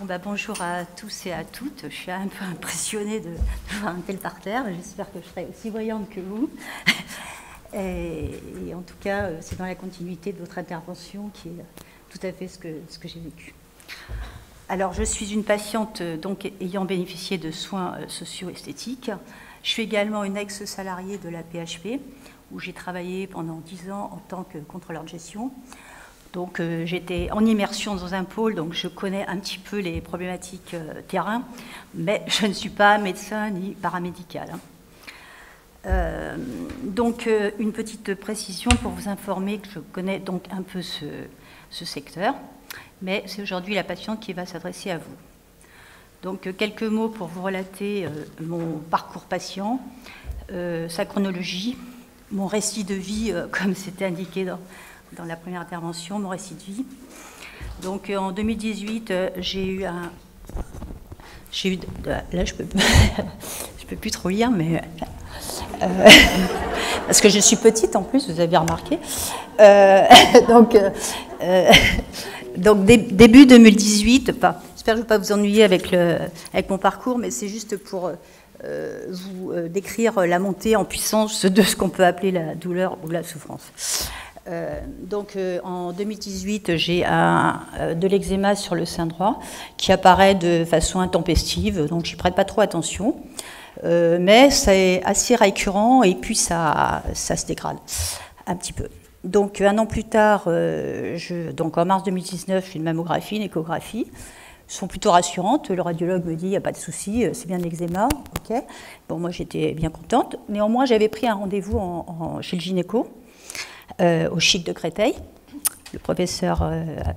Bon, bonjour à tous et à toutes. Je suis un peu impressionnée de voir un tel parterre. J'espère que je serai aussi voyante que vous. Et en tout cas, c'est dans la continuité de votre intervention qui est tout à fait ce que j'ai vécu. Alors, je suis une patiente donc, ayant bénéficié de soins socio-esthétiques. Je suis également une ex-salariée de la PHP, où j'ai travaillé pendant 10 ans en tant que contrôleur de gestion. Donc j'étais en immersion dans un pôle, donc je connais un petit peu les problématiques terrain, mais je ne suis pas médecin ni paramédical. Donc une petite précision pour vous informer que je connais donc un peu ce secteur, mais c'est aujourd'hui la patiente qui va s'adresser à vous. Donc quelques mots pour vous relater mon parcours patient, sa chronologie, mon récit de vie, comme c'était indiqué dans la première intervention, mon récit de vie. Donc en 2018, j'ai eu là je peux plus trop lire, mais parce que je suis petite en plus, vous avez remarqué. Donc début 2018, j'espère que je ne vais pas vous ennuyer avec mon parcours, mais c'est juste pour vous décrire la montée en puissance de ce qu'on peut appeler la douleur ou la souffrance. En 2018, j'ai de l'eczéma sur le sein droit qui apparaît de façon intempestive, donc je n'y prête pas trop attention, mais c'est assez récurrent et puis ça se dégrade un petit peu. Donc un an plus tard, donc en mars 2019, je fais une mammographie, une échographie, sont plutôt rassurantes. Le radiologue me dit il n'y a pas de souci, c'est bien de l'eczéma. Okay. Bon, moi j'étais bien contente. Néanmoins, j'avais pris un rendez-vous chez le gynéco. Au Chic de Créteil, le professeur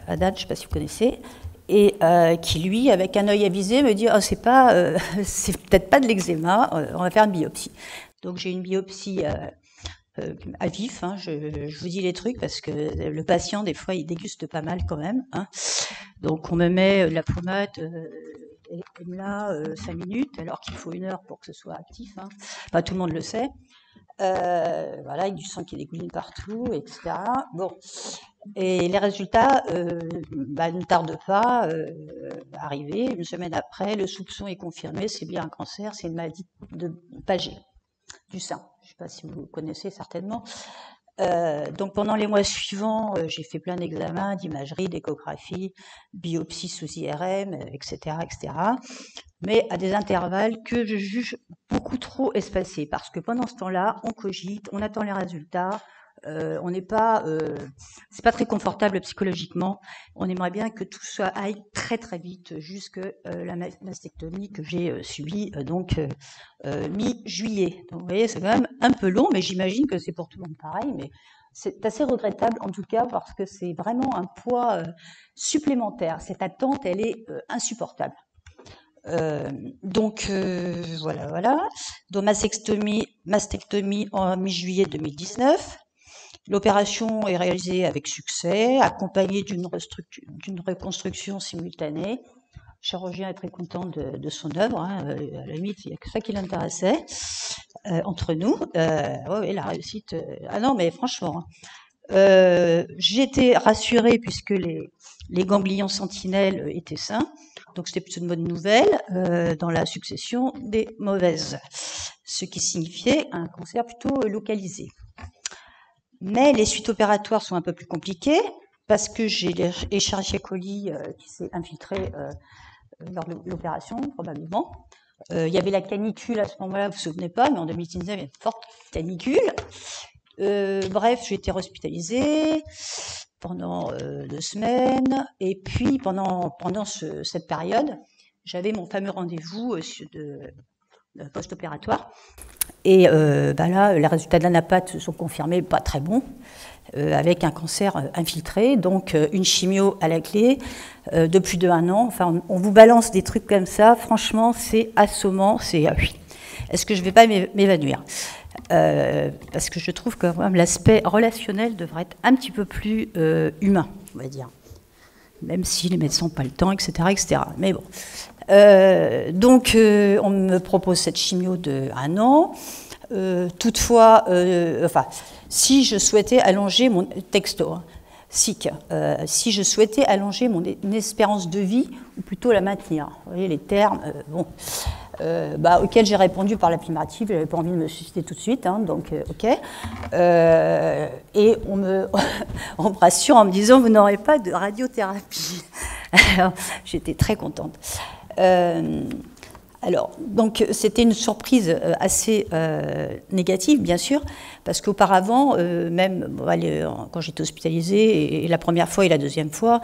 Haddad, je ne sais pas si vous connaissez, et qui, lui, avec un œil avisé, me dit « c'est peut-être pas de l'eczéma, on va faire une biopsie ». Donc j'ai une biopsie à vif, hein, je vous dis les trucs, parce que le patient, des fois, il déguste pas mal quand même. Hein. Donc on me met de la pommade, et là, 5 minutes, alors qu'il faut 1 heure pour que ce soit actif. Hein. Enfin, tout le monde le sait. Voilà, avec du sang qui dégouline partout, etc. Bon, et les résultats ne tardent pas à arriver. 1 semaine après, le soupçon est confirmé, c'est bien un cancer, c'est une maladie de Paget, du sein. Je ne sais pas si vous connaissez certainement. Donc pendant les mois suivants, j'ai fait plein d'examens, d'imagerie, d'échographie, biopsie sous IRM, etc., etc. Mais à des intervalles que je juge beaucoup trop espacés, parce que pendant ce temps-là, on cogite, on attend les résultats, on n'est pas, c'est pas très confortable psychologiquement. On aimerait bien que tout ça aille très très vite, jusque la mastectomie que j'ai subie mi-juillet. Donc vous voyez, c'est quand même un peu long, mais j'imagine que c'est pour tout le monde pareil. Mais c'est assez regrettable en tout cas parce que c'est vraiment un poids supplémentaire. Cette attente, elle est insupportable. Voilà. Donc mastectomie en mi-juillet 2019. L'opération est réalisée avec succès, accompagnée d'une reconstruction simultanée. Le chirurgien est très content de son œuvre. Hein. À la limite, il n'y a que ça qui l'intéressait entre nous. Oui, la réussite. Ah non, mais franchement. J'ai été rassurée puisque les ganglions sentinelles étaient sains. Donc c'était plutôt une bonne nouvelle dans la succession des mauvaises, ce qui signifiait un cancer plutôt localisé. Mais les suites opératoires sont un peu plus compliquées parce que j'ai l'Escherichia coli qui s'est infiltré lors de l'opération, probablement. Il y avait la canicule à ce moment-là, vous vous souvenez pas, mais en 2019, il y a une forte canicule. Bref, j'ai été hospitalisée pendant 2 semaines, et puis pendant cette période, j'avais mon fameux rendez-vous de post-opératoire. Et là, les résultats de l'anapathe sont confirmés, pas très bons, avec un cancer infiltré, donc une chimio à la clé de plus de 1 an. Enfin, on vous balance des trucs comme ça, franchement, c'est assommant, est-ce que je ne vais pas m'évanouir parce que je trouve que même l'aspect relationnel devrait être un petit peu plus humain, on va dire. Même si les médecins n'ont pas le temps, etc., etc. Mais bon. On me propose cette chimio de 1 an. Toutefois, si je souhaitais allonger mon texto, sick, si je souhaitais allonger mon espérance de vie, ou plutôt la maintenir. Vous voyez les termes, auxquels j'ai répondu par l'affirmative, je n'avais pas envie de me suicider tout de suite, hein, donc ok. Et on me rassure en me disant, vous n'aurez pas de radiothérapie. Alors, j'étais très contente. Alors, donc, c'était une surprise assez négative, bien sûr, parce qu'auparavant, même quand j'étais hospitalisée, et la première fois et la deuxième fois,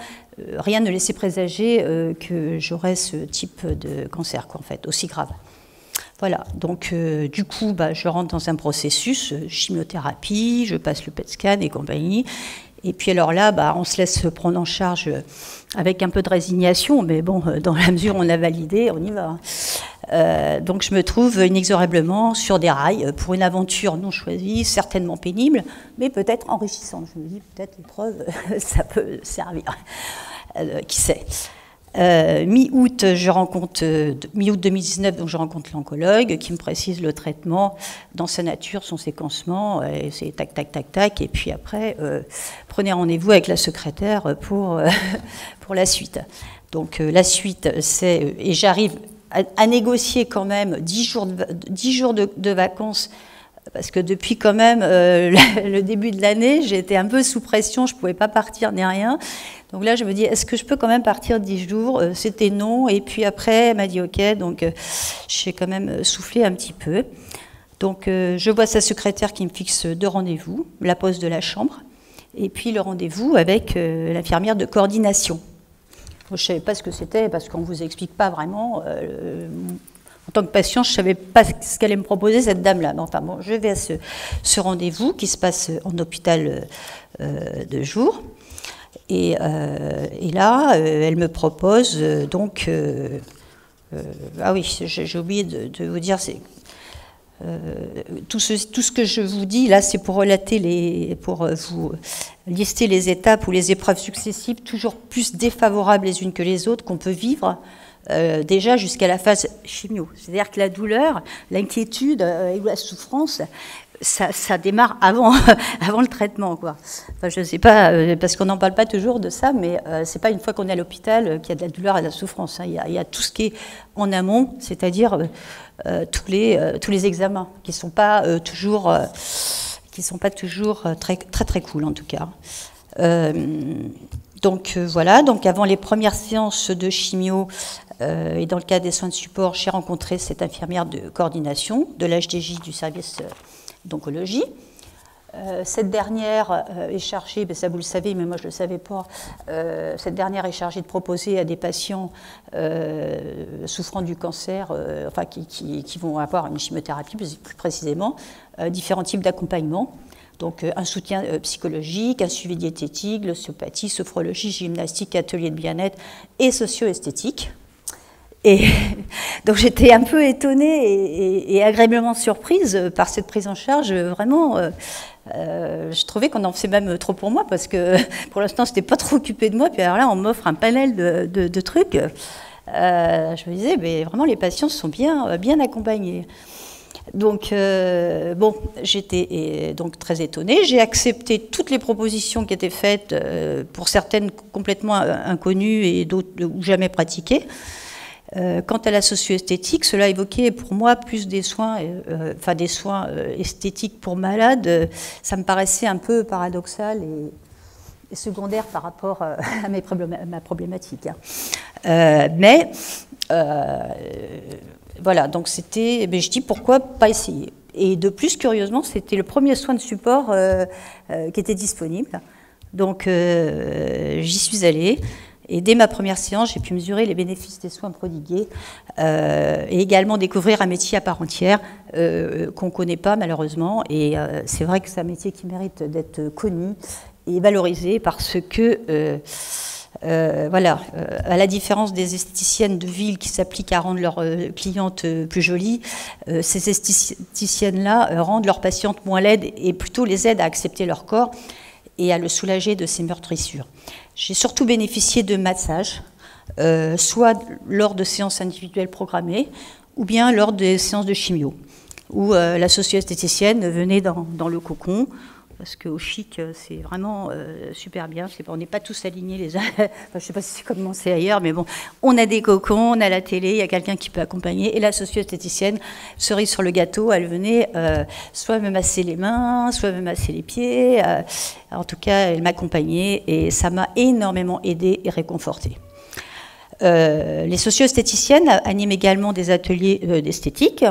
rien ne laissait présager que j'aurais ce type de cancer, quoi, en fait, aussi grave. Voilà, donc du coup, je rentre dans un processus, chimiothérapie, je passe le PET scan et compagnie. Et puis alors là, on se laisse prendre en charge avec un peu de résignation, mais bon, dans la mesure où on a validé, on y va. Donc je me trouve inexorablement sur des rails pour une aventure non choisie, certainement pénible, mais peut-être enrichissante. Je me dis, peut-être l'épreuve, ça peut servir. Qui sait. Mi-août, mi-août 2019, donc je rencontre l'oncologue qui me précise le traitement dans sa nature, son séquencement, et c'est tac, tac, tac, tac, et puis après, prenez rendez-vous avec la secrétaire pour la suite. Donc la suite, c'est, et j'arrive à négocier quand même 10 jours de vacances, parce que depuis quand même le début de l'année, j'étais un peu sous pression, je ne pouvais pas partir ni rien. Donc là, je me dis, est-ce que je peux quand même partir 10 jours? C'était non. Et puis après, elle m'a dit OK. Donc j'ai quand même soufflé un petit peu. Donc je vois sa secrétaire qui me fixe 2 rendez-vous, la pose de la chambre, et puis le rendez-vous avec l'infirmière de coordination. Je ne savais pas ce que c'était, parce qu'on ne vous explique pas vraiment. En tant que patient, je ne savais pas ce qu'elle allait me proposer, cette dame-là. Mais enfin bon, je vais à ce rendez-vous qui se passe en hôpital de jour. Et là, elle me propose donc... ah oui, j'ai oublié de vous dire, tout ce que je vous dis là, c'est pour relater pour vous lister les étapes ou les épreuves successives, toujours plus défavorables les unes que les autres, qu'on peut vivre déjà jusqu'à la phase chimio. C'est-à-dire que la douleur, l'inquiétude et la souffrance, ça démarre avant le traitement, quoi. Enfin, je ne sais pas, parce qu'on n'en parle pas toujours de ça, mais c'est pas une fois qu'on est à l'hôpital qu'il y a de la douleur et de la souffrance, hein. Il y a tout ce qui est en amont, c'est-à-dire tous les examens qui sont pas toujours très très très cool en tout cas. Donc voilà, donc avant les premières séances de chimio et dans le cadre des soins de support, j'ai rencontré cette infirmière de coordination de l'HDJ du service d'oncologie. Cette dernière est chargée, ça vous le savez, mais moi je ne le savais pas, cette dernière est chargée de proposer à des patients souffrant du cancer, enfin qui vont avoir une chimiothérapie plus précisément, différents types d'accompagnement. Donc un soutien psychologique, un suivi diététique, l'ostéopathie, sophrologie, gymnastique, atelier de bien-être et socio-esthétique. Et donc j'étais un peu étonnée et agréablement surprise par cette prise en charge. Vraiment, je trouvais qu'on en faisait même trop pour moi parce que pour l'instant, je n'étais pas trop occupée de moi. Puis alors là, on m'offre un panel de trucs. Je me disais, mais vraiment, les patients sont bien accompagnés. Donc, bon, j'étais donc très étonnée. J'ai accepté toutes les propositions qui étaient faites, pour certaines complètement inconnues et d'autres ou jamais pratiquées. Quant à la socio-esthétique, cela évoquait pour moi plus des soins, des soins esthétiques pour malades. Ça me paraissait un peu paradoxal et secondaire par rapport à ma problématique. Mais voilà, donc c'était, je dis pourquoi pas essayer. Et de plus, curieusement, c'était le premier soin de support qui était disponible. Donc j'y suis allée. Et dès ma première séance, j'ai pu mesurer les bénéfices des soins prodigués et également découvrir un métier à part entière qu'on ne connaît pas malheureusement. Et c'est vrai que c'est un métier qui mérite d'être connu et valorisé parce que, voilà, à la différence des esthéticiennes de ville qui s'appliquent à rendre leurs clientes plus jolies, ces esthéticiennes-là rendent leurs patientes moins laides et plutôt les aident à accepter leur corps et à le soulager de ses meurtrissures. J'ai surtout bénéficié de massages, soit lors de séances individuelles programmées, ou bien lors des séances de chimio, où la socio-esthéticienne venait dans le cocon parce qu'au chic, c'est vraiment super bien. On n'est pas tous alignés les uns. Enfin, je ne sais pas si c'est comment c'est ailleurs, mais bon, on a des cocons, on a la télé, il y a quelqu'un qui peut accompagner. Et la socio-esthéticienne, cerise sur le gâteau, elle venait soit me masser les mains, soit me masser les pieds. En tout cas, elle m'accompagnait et ça m'a énormément aidée et réconfortée. Les socio-esthéticiennes animent également des ateliers d'esthétique,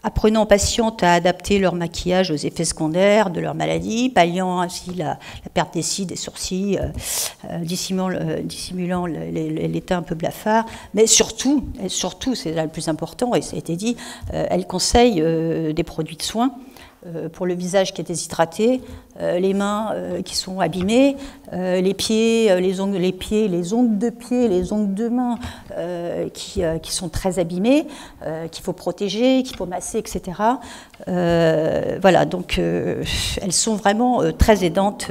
apprenant aux patientes à adapter leur maquillage aux effets secondaires de leur maladie, palliant ainsi la perte des cils, des sourcils, dissimulant les teints un peu blafards. Mais surtout, c'est là le plus important, et ça a été dit, elle conseille des produits de soins pour le visage qui est déshydraté, les mains qui sont abîmées, les pieds, les ongles de pied, les ongles de main qui sont très abîmés, qu'il faut protéger, qu'il faut masser, etc. Voilà, donc elles sont vraiment très aidantes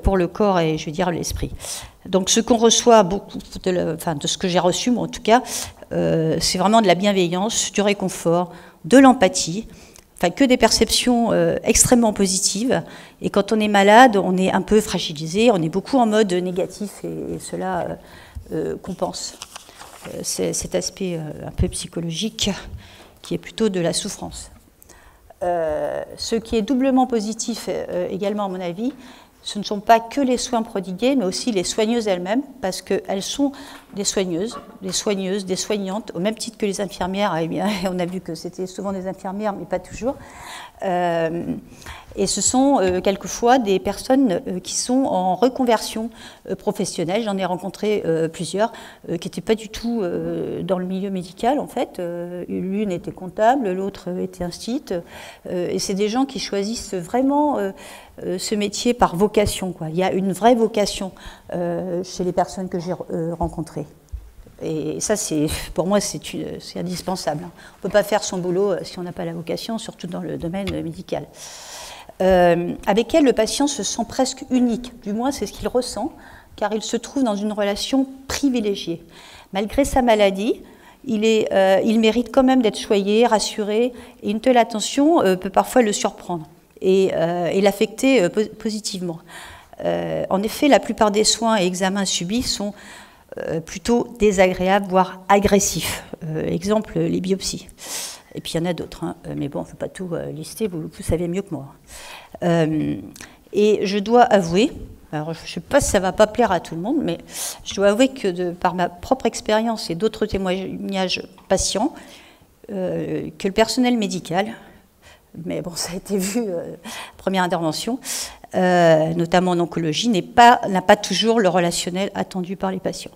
pour le corps et, je veux dire, l'esprit. Donc ce qu'on reçoit beaucoup, de ce que j'ai reçu, moi en tout cas, c'est vraiment de la bienveillance, du réconfort, de l'empathie. Enfin, que des perceptions extrêmement positives. Et quand on est malade, on est un peu fragilisé, on est beaucoup en mode négatif, et cela compense cet aspect un peu psychologique qui est plutôt de la souffrance. Ce qui est doublement positif également, à mon avis, ce ne sont pas que les soins prodigués, mais aussi les soigneuses elles-mêmes, parce qu'elles sont des soigneuses, des soignantes, au même titre que les infirmières. Eh bien, on a vu que c'était souvent des infirmières, mais pas toujours. Et ce sont quelquefois des personnes qui sont en reconversion professionnelle. J'en ai rencontré plusieurs qui n'étaient pas du tout dans le milieu médical, en fait. L'une était comptable, l'autre était instite. Et c'est des gens qui choisissent vraiment ce métier par vocation, quoi. Il y a une vraie vocation chez les personnes que j'ai rencontrées. Et ça, pour moi, c'est indispensable. On ne peut pas faire son boulot si on n'a pas la vocation, surtout dans le domaine médical. Avec elle, le patient se sent presque unique. Du moins, c'est ce qu'il ressent, car il se trouve dans une relation privilégiée. Malgré sa maladie, il mérite quand même d'être choyé, rassuré, et une telle attention peut parfois le surprendre et l'affecter positivement. En effet, la plupart des soins et examens subis sont plutôt désagréables, voire agressifs. Exemple, les biopsies. Et puis il y en a d'autres, hein. Mais bon, on ne peut pas tout lister, vous savez mieux que moi. Et je dois avouer, alors je ne sais pas si ça ne va pas plaire à tout le monde, mais je dois avouer que par ma propre expérience et d'autres témoignages patients, que le personnel médical, mais bon, ça a été vu, première intervention, notamment en oncologie, n'a pas toujours le relationnel attendu par les patients.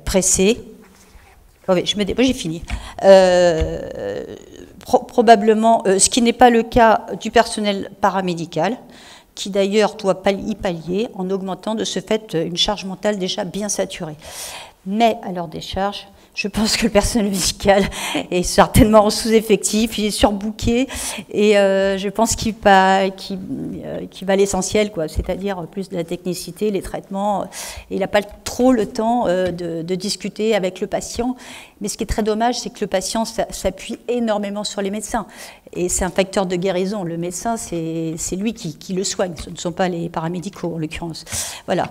Pressé. Oh oui, j'ai fini. Probablement, ce qui n'est pas le cas du personnel paramédical, qui d'ailleurs doit y pallier en augmentant de ce fait une charge mentale déjà bien saturée. Mais à leur décharge, je pense que le personnel médical est certainement en sous-effectif, il est surbooké, et je pense qu'il va à l'essentiel, quoi, c'est-à-dire plus de la technicité, les traitements, et il n'a pas trop le temps de discuter avec le patient. Mais ce qui est très dommage, c'est que le patient s'appuie énormément sur les médecins, et c'est un facteur de guérison. Le médecin, c'est lui qui le soigne, ce ne sont pas les paramédicaux en l'occurrence. Voilà.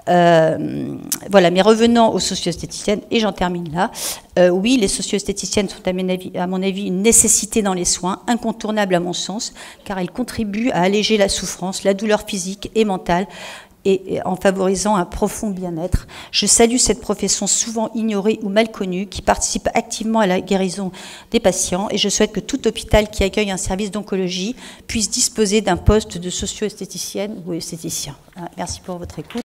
Voilà, mais revenons aux socio-esthéticiennes, et j'en termine là. Oui, les socio-esthéticiennes sont à mon avis une nécessité dans les soins, incontournable à mon sens, car elles contribuent à alléger la souffrance, la douleur physique et mentale, et en favorisant un profond bien-être. Je salue cette profession souvent ignorée ou mal connue, qui participe activement à la guérison des patients, et je souhaite que tout hôpital qui accueille un service d'oncologie puisse disposer d'un poste de socio-esthéticienne ou esthéticien. Merci pour votre écoute.